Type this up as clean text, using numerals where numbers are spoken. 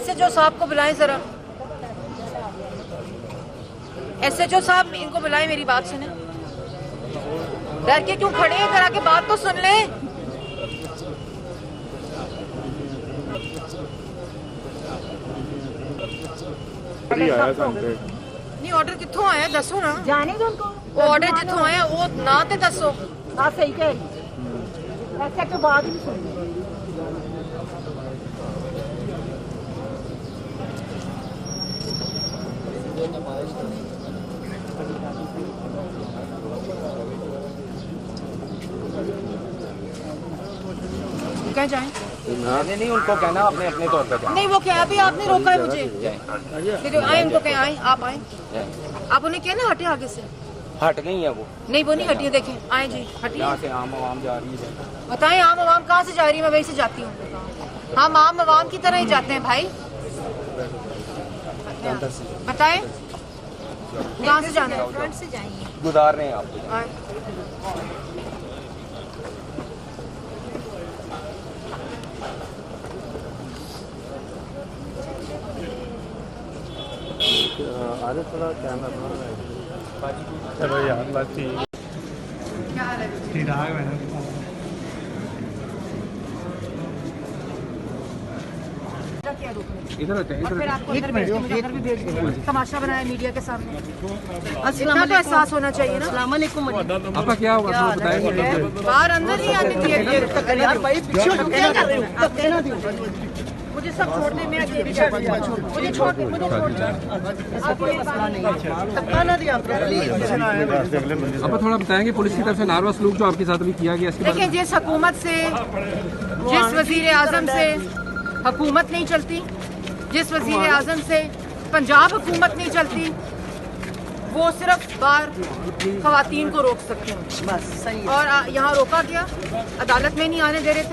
SHO साहब को बुलाएं जरा। SHO साहब इनको बुलाएं, मेरी बात सुने। डर के क्यों खड़े हैं, जरा के बात तो सुन ले। नहीं ऑर्डर कितों आया दसो ना, जाने दो उनको। वो ऑर्डर जितों आया वो ना ते दसो। हाँ सही कह रही, ऐसा तो बात नहीं सुनी। क्या जाए? नहीं उनको कहना अपने अपने तौर पे जाए। नहीं वो क्या, अभी आपने रोका है मुझे। फिर आए उनको कहें, आए आप आए, आप उन्हें कहना हटे आगे से। हट गई है वो, नहीं वो नहीं हटी है, देखें आए जी हटी। यहाँ से आम आवाम जा रही है। बताएं आम आवाम कहाँ से जा रही है? मैं वहीं से जाती हूँ। हम आम आवाम की तरह ही जाते हैं भाई। बताएं कहाँ से जाना है? फ्रंट से जाएंगे, गुजार रहे हैं आपको। आगे थोड़ा कैमरा चलो यार बात ठीक। क्या हाल है? ठीक ठाक मैडम। इधर होते हैं, और फिर आपको अंदर भेज के मुझे अंदर भी भेज देंगे। तमाशा बनाया मीडिया के सामने। इतना तो एहसास होना चाहिए ना। अस्सलाम वालेकुम। आपका क्या हुआ बताएंगे। बाहर अंदर नहीं आने दिए। यार भाई पीछे हटो, क्या कर रहे हो? आप कहना दो। मुझे सब छोड़ दे, मैं अकेली जा रही हूँ। मुझे छोड़ दे, मुझे छोड़ दे। धक्का ना दिया आप थोड़ा बताएंगे पुलिस की तरफ से नारवा सलूक जो आपके साथ अभी किया गया इसके देखिए जिस हुकूमत से, जिस वजीर आजम से हुकूमत नहीं चलती, जिस वजीर आजम से पंजाब हुकूमत नहीं चलती, वो सिर्फ बाहर खवातीन को रोक सकते हैं बस सही है। और यहाँ रोका गया, अदालत में नहीं आने दे रहे थे।